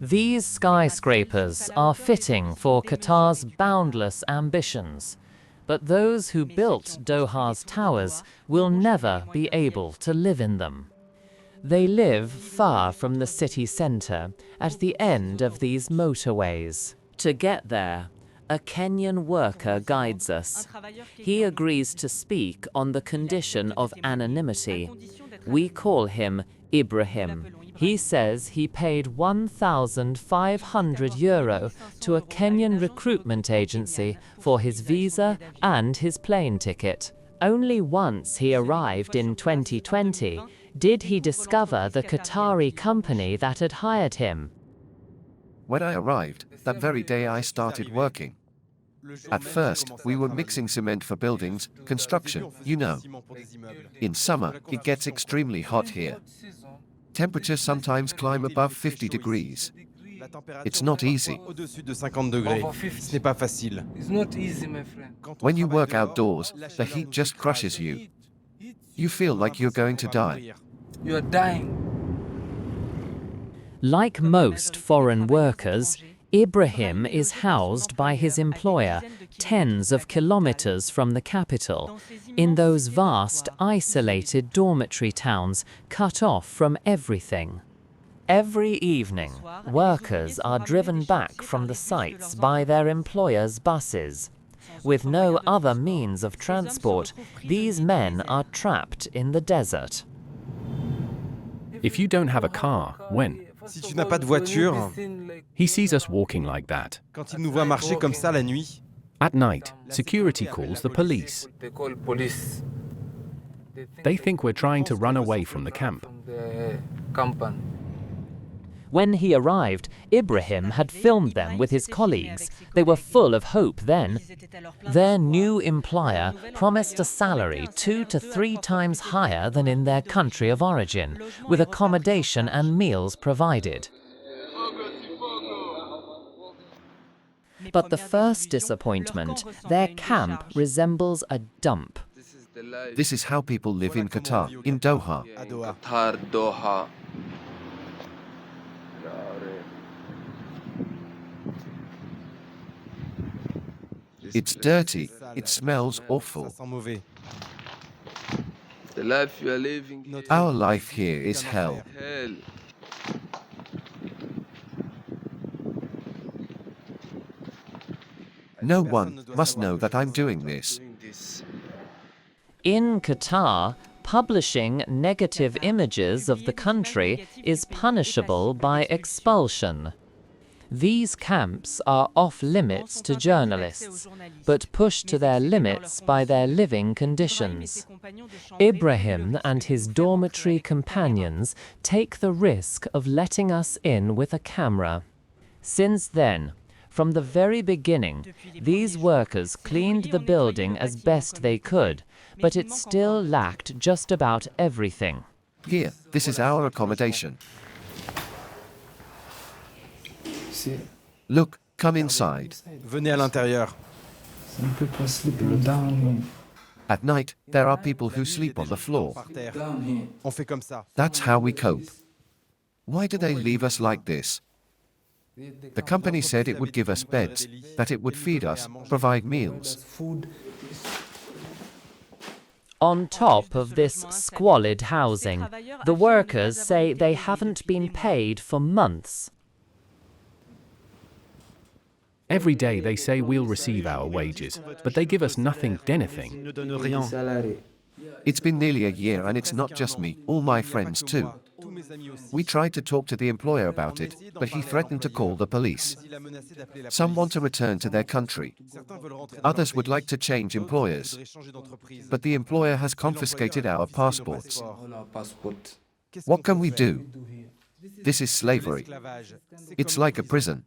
These skyscrapers are fitting for Qatar's boundless ambitions, but those who built Doha's towers will never be able to live in them. They live far from the city centre, at the end of these motorways. To get there, a Kenyan worker guides us. He agrees to speak on the condition of anonymity. We call him Ibrahim. He says he paid €1,500 to a Kenyan recruitment agency for his visa and his plane ticket. Only once he arrived in 2020 did he discover the Qatari company that had hired him. When I arrived, that very day I started working. At first, we were mixing cement for buildings, construction, you know. In summer, it gets extremely hot here. Temperatures sometimes climb above 50 degrees. It's not easy. When you work outdoors, the heat just crushes you. You feel like you're going to die. You are dying. Like most foreign workers, Ibrahim is housed by his employer tens of kilometers from the capital, in those vast, isolated dormitory towns cut off from everything. Every evening, workers are driven back from the sites by their employers' buses. With no other means of transport, these men are trapped in the desert. If you don't have a car, when? Si tu n'as pas de voiture, He sees us walking like that. quand il nous voit marcher comme ça la nuit, At night, security calls the police. they call police. They think we're trying to run away from the camp. From the company. When he arrived, Ibrahim had filmed them with his colleagues. They were full of hope then. Their new employer promised a salary 2 to 3 times higher than in their country of origin, with accommodation and meals provided. But the first disappointment, their camp resembles a dump. This is how people live in Qatar, in Doha. à Doha. Qatar, Doha. It's dirty, it smells awful. Ça sent mauvais. The life you are living here, Our life here is hell. hell. No one must know that I'm doing this. Doing this. In Qatar, publishing negative images of the country is punishable by expulsion. These camps are off-limits to journalists, but pushed to their limits by their living conditions. Ibrahim and his dormitory companions take the risk of letting us in with a camera. Since then, from the very beginning, these workers cleaned the building as best they could, but it still lacked just about everything. Here, this is our accommodation. Look, come inside. Venez à l'intérieur. Some people sleep down here. At night, there are people who sleep on the floor. Par terre. Down here. On fait comme ça. That's how we cope. Why do they leave us like this? The company said it would give us beds, that it would feed us, provide meals. Food. On top of this squalid housing, the workers say they haven't been paid for months. Every day they say we'll receive our wages, but they give us nothing, anything. Ne donne rien. Salary. It's been nearly a year and it's not just me, all my friends too. Tous mes amis aussi. We tried to talk to the employer about it, but he threatened to call the police. Il a menacé d'appeler la Some police. want to return to their country. Certains veulent rentrer dans Others leur would pays. like to change employers. Voudraient changer d'entreprise. But the employer has confiscated our passports. All our passport. Qu'est-ce What qu'on can peut we faire? do? This is slavery. L'esclavage. C'est It's comme like a une prison.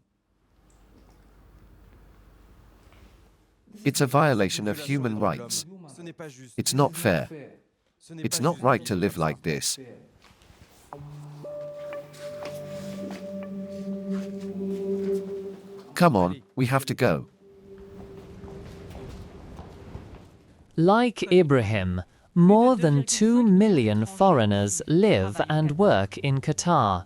It's a violation of human rights. Ce n'est pas juste. It's not fair. Ce n'est It's pas not juste right de to vivre live comme ça. like this. Come on, we have to go. Like Ibrahim, more than 2 million foreigners live and work in Qatar.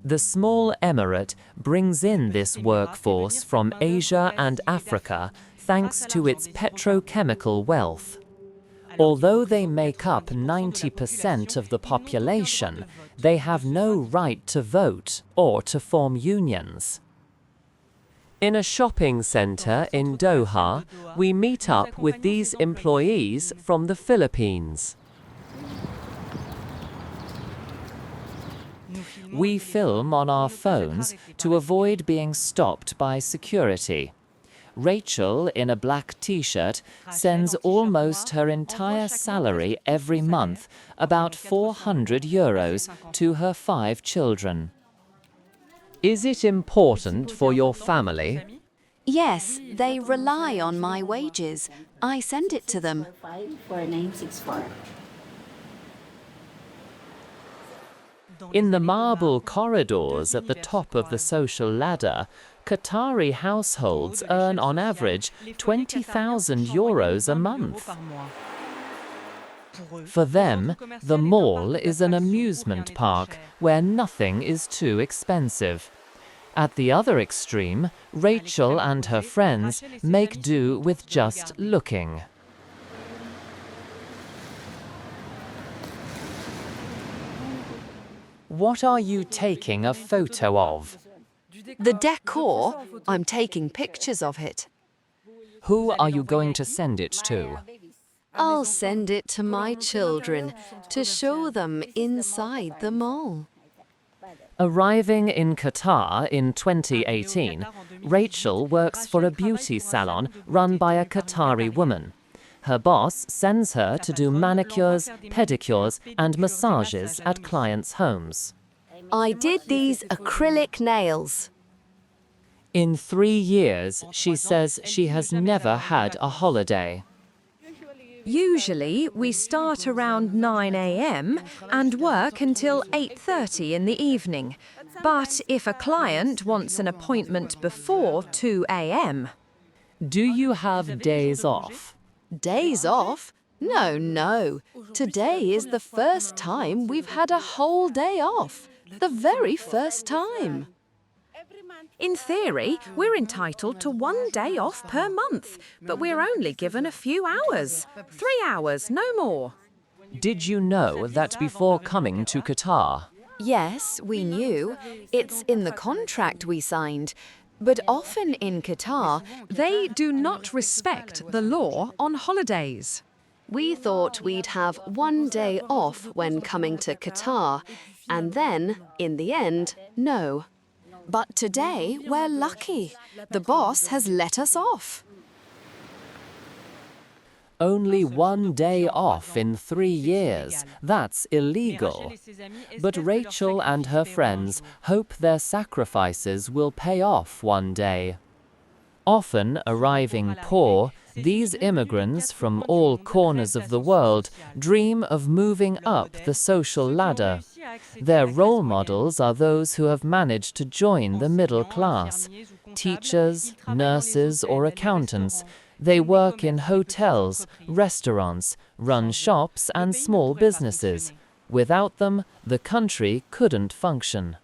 The small emirate brings in this workforce from Asia and Africa thanks to its petrochemical wealth. Although they make up 90% of the population, they have no right to vote or to form unions. In a shopping center in Doha, we meet up with these employees from the Philippines. We film on our phones to avoid being stopped by security. Rachel, in a black t-shirt, sends almost her entire salary every month, about €400, to her 5 children. Is it important for your family? Yes, they rely on my wages. I send it to them. 4964. In the marble corridors at the top of the social ladder, Qatari households earn on average €20,000 a month. For them, the mall is an amusement park where nothing is too expensive. At the other extreme, Rachel and her friends make do with just looking. What are you taking a photo of? The decor, I'm taking pictures of it. Who are you going to send it to? I'll send it to my children to show them inside the mall. Arriving in Qatar in 2018, Rachel works for a beauty salon run by a Qatari woman. Her boss sends her to do manicures, pedicures, and massages at clients' homes. I did these acrylic nails. In 3 years, she says she has never had a holiday. Usually, we start around 9 a.m. and work until 8:30 in the evening. But if a client wants an appointment before 2 a.m. Do you have days off? Days off? No. Today is the first time we've had a whole day off. The very first time. In theory, we're entitled to 1 day off per month, but we're only given a few hours. 3 hours, no more. Did you know that before coming to Qatar? Yes, we knew. It's in the contract we signed. But often in Qatar, They do not respect the law on holidays. we thought we'd have 1 day off when coming to Qatar, and then, in the end, no. But today, we're lucky. The boss has let us off. Only 1 day off in 3 years. That's illegal. But Rachel and her friends hope their sacrifices will pay off one day. Often arriving poor, these immigrants from all corners of the world dream of moving up the social ladder. Their role models are those who have managed to join the middle class. Teachers, nurses, or accountants. They work in hotels, restaurants, run shops and small businesses. Without them, the country couldn't function.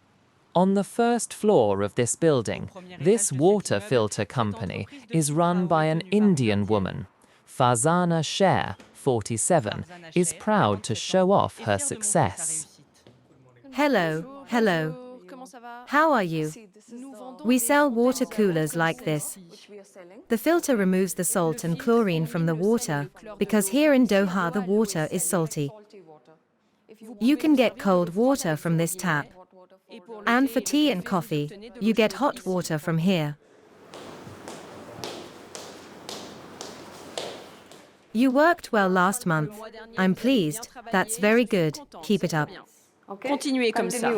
On the first floor of this building, this water filter company is run by an Indian woman. Farzana Sher, 47, is proud to show off her success. Hello. How are you? We sell water coolers like this. The filter removes the salt and chlorine from the water, because here in Doha the water is salty. You can get cold water from this tap. And for tea and coffee, you get hot water from here. You worked well last month. I'm pleased. That's very good. Keep it up. Continuez comme ça.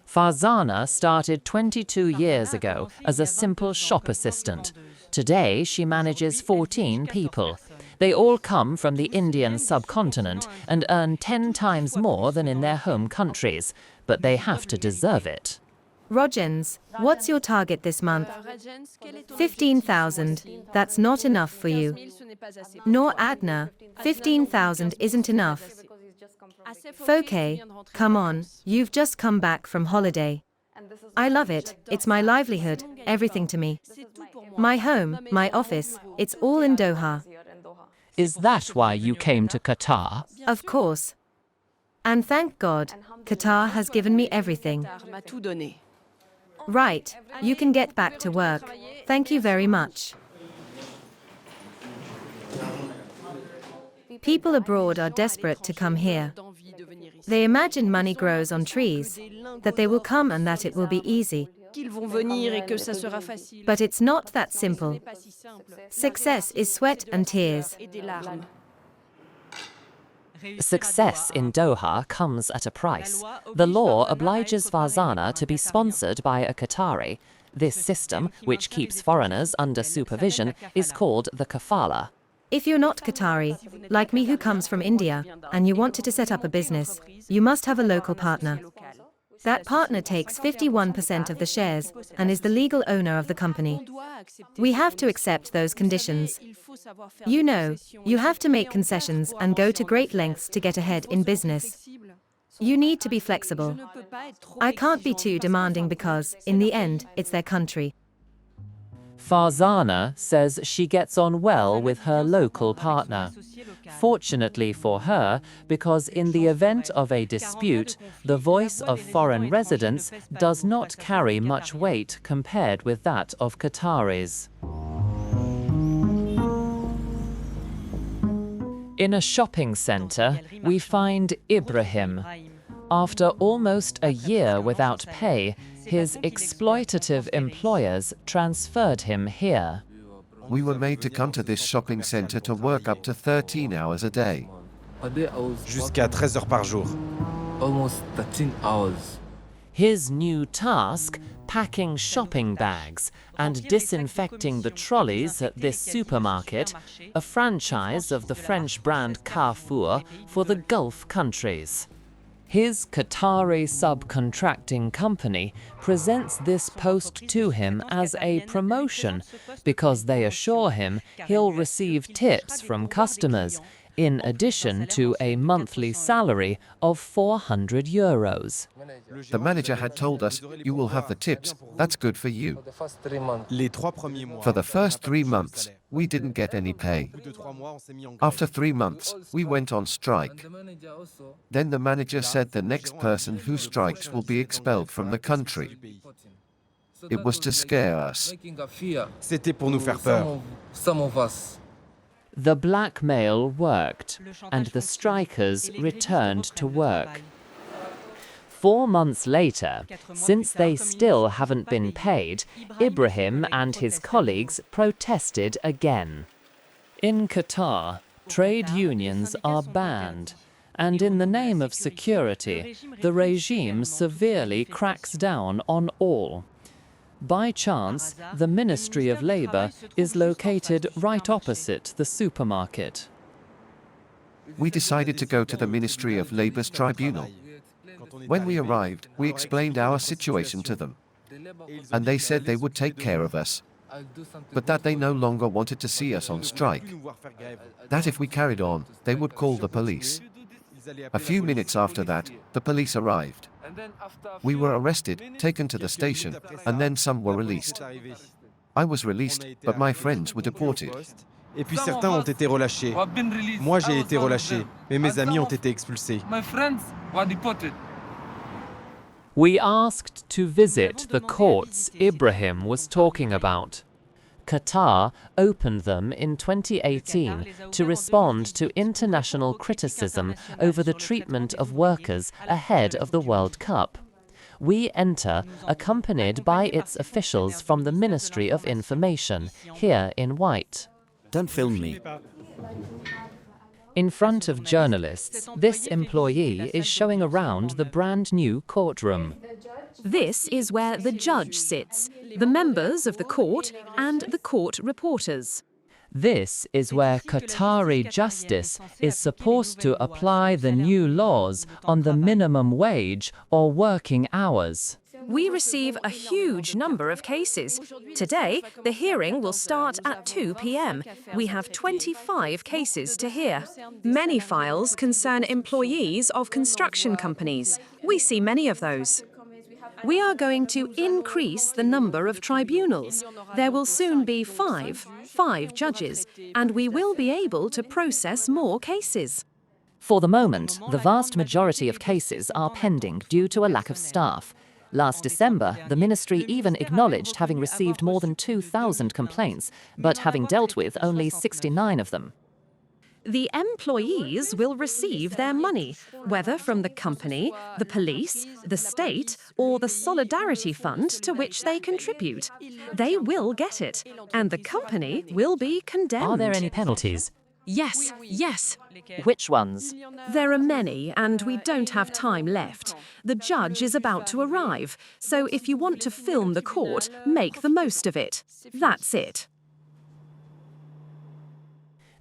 Farzana started 22 years ago as a simple shop assistant. Today, she manages 14 people. They all come from the Indian subcontinent and earn 10 times more than in their home countries, but they have to deserve it. Rojens, what's your target this month? 15,000. That's not enough for you. Nor Adna, 15,000 isn't enough. Foke, come on, you've just come back from holiday. I love it, it's my livelihood, everything to me. My home, my office, it's all in Doha. Is that why you came to Qatar? Of course. And thank God, Qatar has given me everything. Right, you can get back to work. Thank you very much. People abroad are desperate to come here. They imagine money grows on trees, that they will come and that it will be easy. But it's not that simple. Success is sweat and tears. Success in Doha comes at a price. The law obliges Farzana to be sponsored by a Qatari. This system, which keeps foreigners under supervision, is called the kafala. If you're not Qatari, like me who comes from India, and you wanted to set up a business, you must have a local partner. That partner takes 51% of the shares and is the legal owner of the company. We have to accept those conditions. You know, you have to make concessions and go to great lengths to get ahead in business. You need to be flexible. I can't be too demanding because, in the end, it's their country. Farzana says she gets on well with her local partner. Fortunately for her, because in the event of a dispute, the voice of foreign residents does not carry much weight compared with that of Qataris. In a shopping centre, we find Ibrahim. After almost a year without pay, his exploitative employers transferred him here. We were made to come to this shopping center to work up to 13 hours a day. Jusqu'à 13 heures par jour. Almost 13 hours. His new task, packing shopping bags and disinfecting the trolleys at this supermarket, a franchise of the French brand Carrefour for the Gulf countries. His Qatari subcontracting company presents this post to him as a promotion because they assure him he'll receive tips from customers, in addition to a monthly salary of €400. The manager had told us, you will have the tips, that's good for you. For the first 3 months, we didn't get any pay. After 3 months, we went on strike. Then the manager said the next person who strikes will be expelled from the country. It was to scare us. C'était pour nous faire peur. Some of us. The blackmail worked, and the strikers returned to work. 4 months later, since they still haven't been paid, Ibrahim and his colleagues protested again. In Qatar, trade unions are banned, and in the name of security, the regime severely cracks down on all. By chance, the Ministry of Labour is located right opposite the supermarket. We decided to go to the Ministry of Labour's tribunal. When we arrived, we explained our situation to them. And they said they would take care of us, but that they no longer wanted to see us on strike. That if we carried on, they would call the police. A few minutes after that, the police arrived. We were arrested, taken to the station, and then some were released. I was released, but my friends were deported. Et puis certains ont été relâchés. Moi j'ai été relâché, mais mes amis ont été expulsés. My friends were deported. We asked to visit the courts Ibrahim was talking about. Qatar opened them in 2018 to respond to international criticism over the treatment of workers ahead of the World Cup. We enter accompanied by its officials from the Ministry of Information, here in white. Don't film me. In front of journalists, this employee is showing around the brand new courtroom. This is where the judge sits, the members of the court and the court reporters. This is where Qatari justice is supposed to apply the new laws on the minimum wage or working hours. We receive a huge number of cases. Today, the hearing will start at 2 p.m. We have 25 cases to hear. Many files concern employees of construction companies. We see many of those. We are going to increase the number of tribunals. There will soon be five judges, and we will be able to process more cases. For the moment, the vast majority of cases are pending due to a lack of staff. Last December, the ministry even acknowledged having received more than 2,000 complaints, but having dealt with only 69 of them. The employees will receive their money, whether from the company, the police, the state, or the solidarity fund to which they contribute. They will get it, and the company will be condemned. Are there any penalties? Yes. Which ones? There are many, and we don't have time left. The judge is about to arrive, so if you want to film the court, make the most of it. That's it.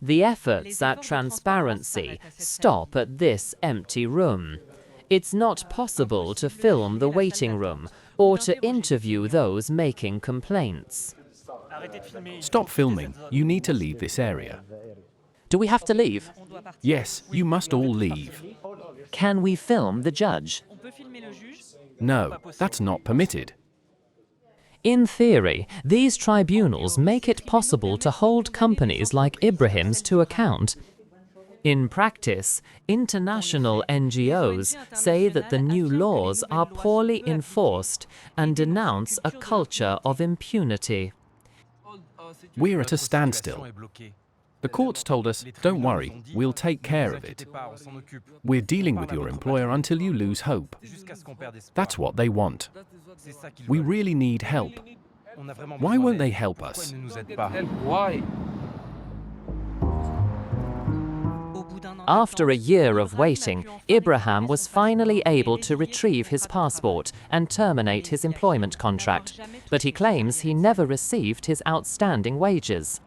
The efforts at transparency stop at this empty room. It's not possible to film the waiting room or to interview those making complaints. Stop filming. You need to leave this area. Do we have to leave? Yes, you must all leave. Can we film the judge? No, that's not permitted. In theory, these tribunals make it possible to hold companies like Ibrahim's to account. In practice, international NGOs say that the new laws are poorly enforced and denounce a culture of impunity. We're at a standstill. The courts told us, don't worry, we'll take care of it. We're dealing with your employer until you lose hope. That's what they want. We really need help. Why won't they help us? After a year of waiting, Ibrahim was finally able to retrieve his passport and terminate his employment contract, but he claims he never received his outstanding wages.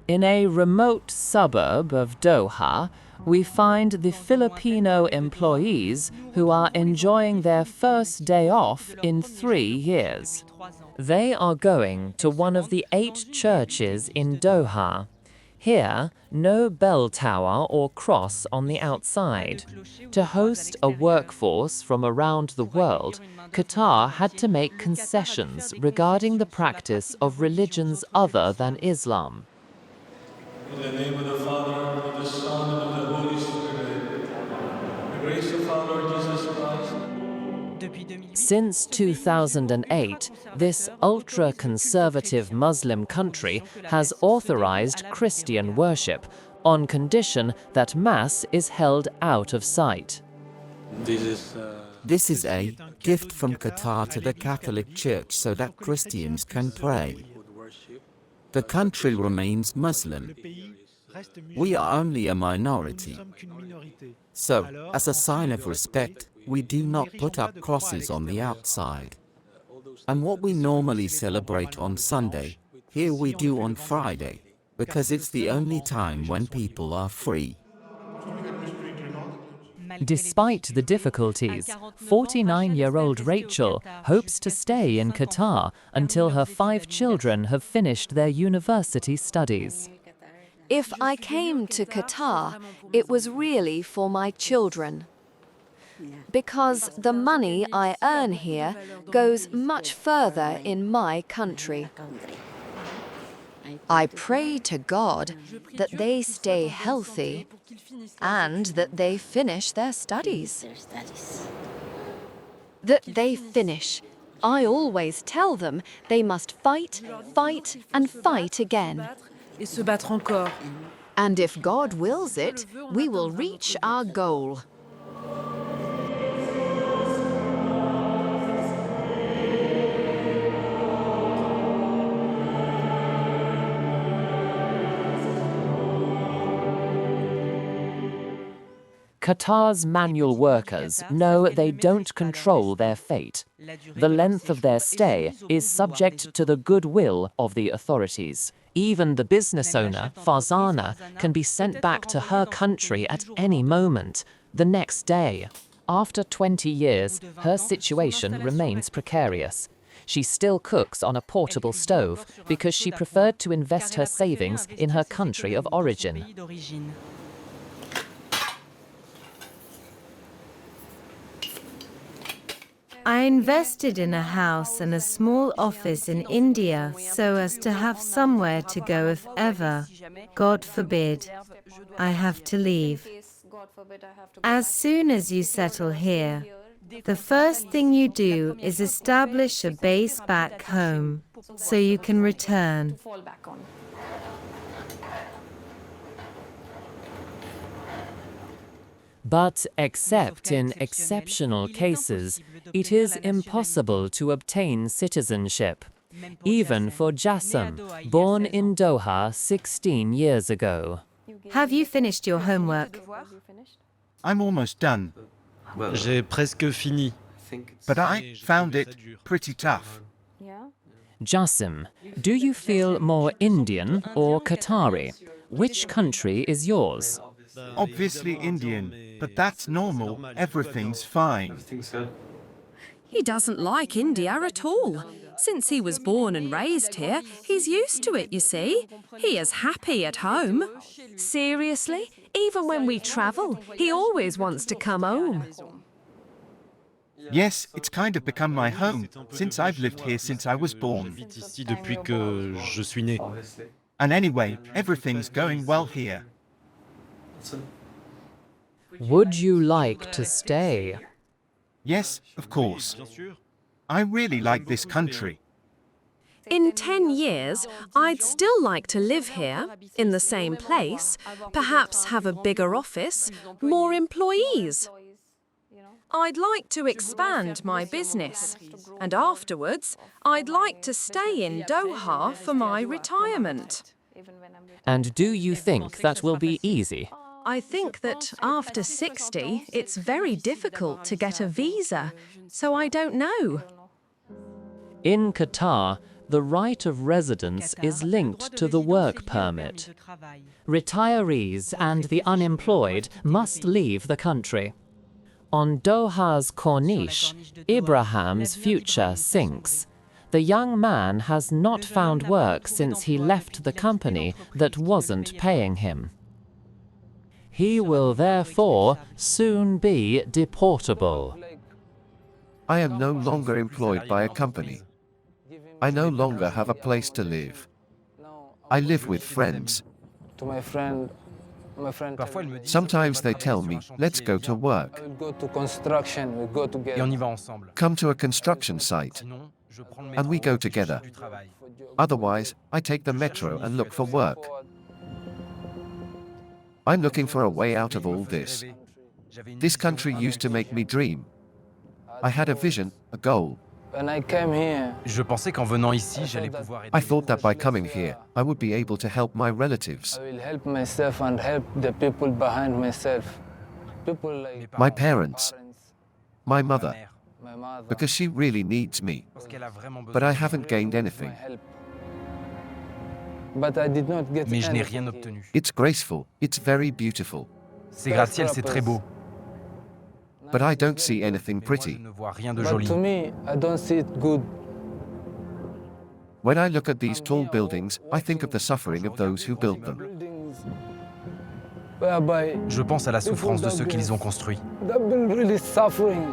In a remote suburb of Doha, we find the Filipino employees who are enjoying their first day off in 3 years. They are going to one of the 8 churches in Doha. Here, no bell tower or cross on the outside. To host a workforce from around the world, Qatar had to make concessions regarding the practice of religions other than Islam. In the name of the Father, of the Son, and of the Holy Spirit. The grace of our Lord Jesus Christ. Since 2008, this ultra-conservative Muslim country has authorized Christian worship on condition that Mass is held out of sight. This is a gift from Qatar to the Catholic Church so that Christians can pray. The country remains Muslim. We are only a minority. So, as a sign of respect, we do not put up crosses on the outside. And what we normally celebrate on Sunday, here we do on Friday, because it's the only time when people are free. Despite the difficulties, 49-year-old Rachel hopes to stay in Qatar until her 5 children have finished their university studies. If I came to Qatar, it was really for my children. Because the money I earn here goes much further in my country. I pray to God that they stay healthy and that they finish their studies. That they finish. I always tell them they must fight, fight, and fight again. And if God wills it, we will reach our goal. Qatar's manual workers know they don't control their fate. The length of their stay is subject to the goodwill of the authorities. Even the business owner, Farzana, can be sent back to her country at any moment, the next day. After 20 years, her situation remains precarious. She still cooks on a portable stove because she preferred to invest her savings in her country of origin. I invested in a house and a small office in India so as to have somewhere to go if ever, God forbid, I have to leave. As soon as you settle here, the first thing you do is establish a base back home, so you can return. But except in exceptional cases, it is impossible to obtain citizenship, even for Jassim, born in Doha 16 years ago. Have you finished your homework? I'm almost done. J'ai presque fini. But I found it pretty tough. Jassim, do you feel more Indian or Qatari? Which country is yours? Obviously Indian, but that's normal. Everything's fine. He doesn't like India at all. Since he was born and raised here, he's used to it, you see. He is happy at home. Seriously? Even when we travel, he always wants to come home. Yes, it's kind of become my home, since I've lived here since I was born. Ici depuis que je suis né. And anyway, everything's going well here. Would you like to stay? Yes, of course. I really like this country. In 10 years, I'd still like to live here, in the same place, perhaps have a bigger office, more employees. I'd like to expand my business, and afterwards, I'd like to stay in Doha for my retirement. And do you think that will be easy? I think that after 60, it's very difficult to get a visa, so I don't know. In Qatar, the right of residence is linked to the work permit. Retirees and the unemployed must leave the country. On Doha's Corniche, Ibrahim's future sinks. The young man has not found work since he left the company that wasn't paying him. He will therefore soon be deportable. I am no longer employed by a company. I no longer have a place to live. I live with friends. Sometimes they tell me, let's go to work. Et on y va ensemble. Come to a construction site. And we go together. Otherwise, I take the metro and look for work. I'm looking for a way out of all this. This country used to make me dream. I had a vision, a goal. When I came here, je pensais qu'en venant ici, j'allais pouvoir aider. I thought that by coming here, I would be able to help my relatives. I will help myself and help the people behind myself. People like My parents. My mother. my mother. Because she really needs me. But I haven't gained anything. But I did not get Mais je n'ai anything. rien obtenu. It's graceful. It's very beautiful. Ces gratte-ciel, c'est très beau. But I don't see anything Je pretty. ne vois rien de But joli. to me, I don't see it good. When I look at these tall buildings, I think of the suffering of those who built them. Buildings whereby Je pense à la souffrance de ceux qui les ont construits. they've been really suffering.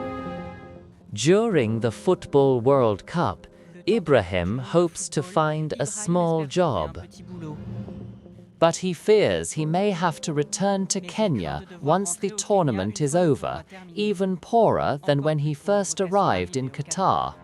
During the Football World Cup, Ibrahim hopes to find a small job. But he fears he may have to return to Kenya once the tournament is over, even poorer than when he first arrived in Qatar.